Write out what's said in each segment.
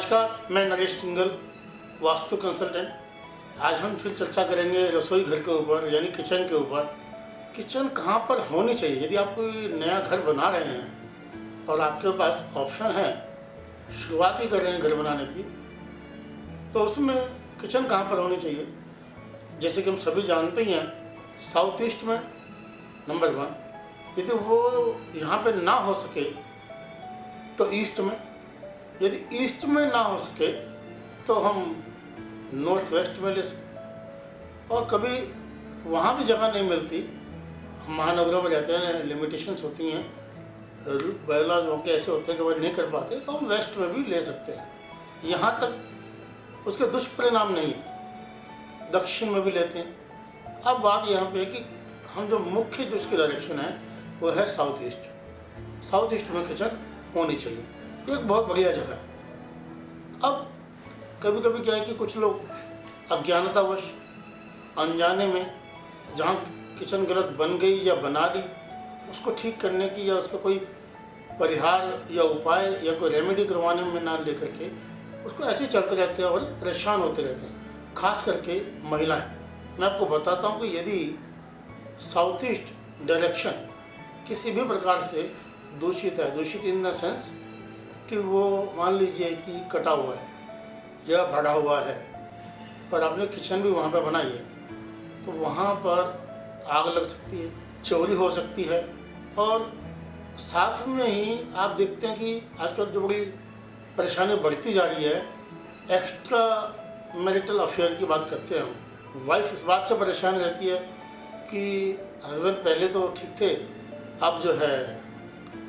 नमस्कार, मैं Naresh single, vastu consultant. आज हम फिर चर्चा करेंगे रसोई घर के ऊपर, यानी किचन के ऊपर। किचन कहाँ पर होनी चाहिए? यदि आप कोई नया घर बना रहे हैं और आपके पास ऑप्शन है, शुरुआत ही कर रहे हैं घर बनाने की, तो उसमें किचन कहाँ पर होनी चाहिए? जैसे कि हम सभी जानते ही हैं, साउथ ईस्ट में नंबर 1। यदि वो यहाँ पे ना हो सके तो ईस्ट में, यदि ईस्ट में ना हो सके तो हम नॉर्थ वेस्ट में ले सकते। और कभी वहाँ भी जगह नहीं मिलती, हम महानगरों में रहते हैं, लिमिटेशंस होती हैं, बायलॉज वहाँ के ऐसे होते हैं कि वो नहीं कर पाते, तो हम वेस्ट में भी ले सकते हैं। यहाँ तक उसके दुष्परिणाम नहीं है, दक्षिण में भी लेते हैं। अब बात यहाँ पे है कि हम जो मुख्य जो उसकी डायरेक्शन है वो है साउथ ईस्ट। साउथ ईस्ट में किचन होनी चाहिए, एक बहुत बढ़िया जगह है। अब कभी कभी क्या है कि कुछ लोग अज्ञानतावश, अनजाने में, जहाँ किचन गलत बन गई या बना ली, उसको ठीक करने की या उसका कोई परिहार या उपाय या कोई रेमेडी करवाने में ना लेकर के उसको ऐसे ही चलते रहते हैं और परेशान होते रहते हैं, खास करके महिलाएं। मैं आपको बताता हूँ कि यदि साउथ ईस्ट डायरेक्शन किसी भी प्रकार से दूषित है, दूषित इन द सेंस कि वो मान लीजिए कि कटा हुआ है या बढ़ा हुआ है, पर आपने किचन भी वहाँ पर बनाई है, तो वहाँ पर आग लग सकती है, चोरी हो सकती है। और साथ में ही आप देखते हैं कि आजकल जो बड़ी परेशानी बढ़ती जा रही है, एक्स्ट्रा मैरिटल अफेयर की बात करते हैं हम। वाइफ इस बात से परेशान रहती है कि हस्बैंड पहले तो ठीक थे, अब जो है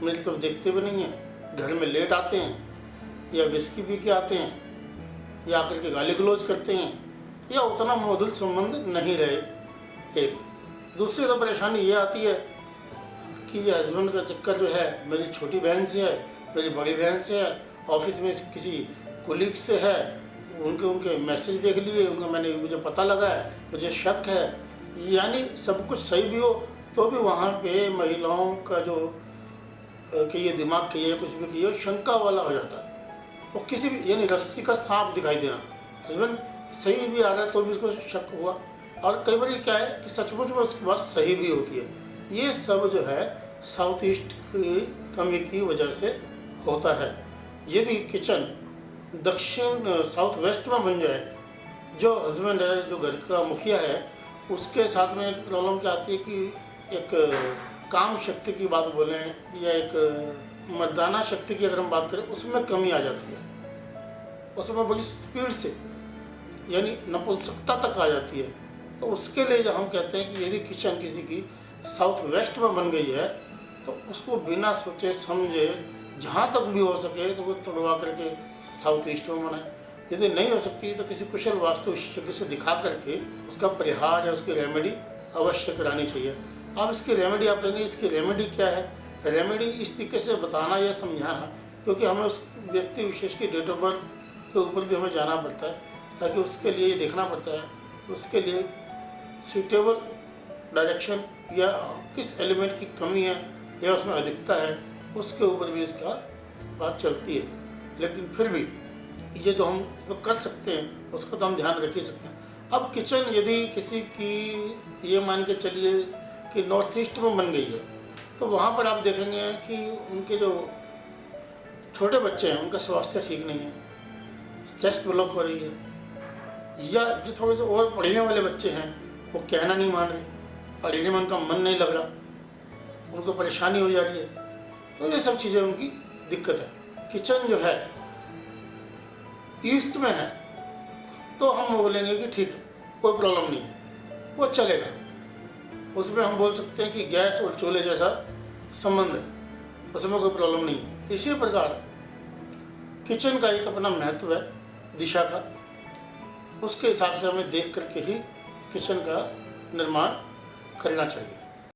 मेरी तरफ देखते भी नहीं हैं, घर में लेट आते हैं या विस्की पी के आते हैं या आकर के गाली गलौज करते हैं, या उतना मधुर संबंध नहीं रहे। एक दूसरी तो परेशानी ये आती है कि ये हस्बैंड का चक्कर जो है मेरी छोटी बहन से है, मेरी बड़ी बहन से है, ऑफिस में किसी कोलीग से है, उनके मैसेज देख लिए, मुझे पता लगा है, मुझे शक है। यानी सब कुछ सही भी हो तो भी वहाँ पे महिलाओं का जो कि ये दिमाग किए कुछ भी किए, शंका वाला हो जाता है। और किसी भी, यानी रस्सी का सांप दिखाई देना, हस्बैंड सही भी आ रहा है तो भी उसको शक हुआ। और कई बार क्या है कि सचमुच में उसकी बात सही भी होती है। ये सब जो है साउथ ईस्ट की कमी की वजह से होता है। यदि किचन दक्षिण साउथ वेस्ट में बन जाए, जो हस्बैंड है, जो घर का मुखिया है, उसके साथ में एक प्रॉब्लम क्या आती है कि एक काम शक्ति की बात बोलें या एक मर्दाना शक्ति की अगर हम बात करें, उसमें कमी आ जाती है, उसमें बड़ी स्पीड से, यानी नपुंसकता तक आ जाती है। तो उसके लिए जो हम कहते हैं कि यदि किचन किसी की साउथ वेस्ट में बन गई है तो उसको बिना सोचे समझे जहाँ तक भी हो सके तो वो तोड़वा करके साउथ ईस्ट में बनाए। यदि नहीं हो सकती तो किसी कुशल वास्तु विशेषज्ञ से दिखा करके उसका परिहार या उसकी रेमेडी अवश्य करानी चाहिए। अब इसकी रेमेडी आप कहेंगे, इसकी रेमेडी क्या है? रेमेडी इस तरीके से बताना या समझाना, क्योंकि हमें उस व्यक्ति विशेष की डेट ऑफ बर्थ के ऊपर भी हमें जाना पड़ता है, ताकि उसके लिए ये देखना पड़ता है उसके लिए सूटेबल डायरेक्शन या किस एलिमेंट की कमी है या उसमें अधिकता है, उसके ऊपर भी इसका बात चलती है। लेकिन फिर भी ये जो हम कर सकते हैं उसका तो हम ध्यान रख ही सकते हैं। अब किचन यदि किसी की ये मान के चलिए कि नॉर्थ ईस्ट में बन गई है, तो वहाँ पर आप देखेंगे कि उनके जो छोटे बच्चे हैं उनका स्वास्थ्य ठीक नहीं है, चेस्ट ब्लॉक हो रही है, या जो थोड़े से और पढ़ने वाले बच्चे हैं वो कहना नहीं मान रहे, पढ़ने में उनका मन नहीं लग रहा, उनको परेशानी हो जा रही है। तो ये सब चीज़ें उनकी दिक्कत है। किचन जो है ईस्ट में है तो हम बोलेंगे कि ठीक है, कोई प्रॉब्लम नहीं है, वो चलेगा, उसमें हम बोल सकते हैं कि गैस और चूल्हे जैसा संबंध है, उसमें कोई प्रॉब्लम नहीं है। इसी प्रकार किचन का एक अपना महत्व है दिशा का, उसके हिसाब से हमें देख करके ही किचन का निर्माण करना चाहिए।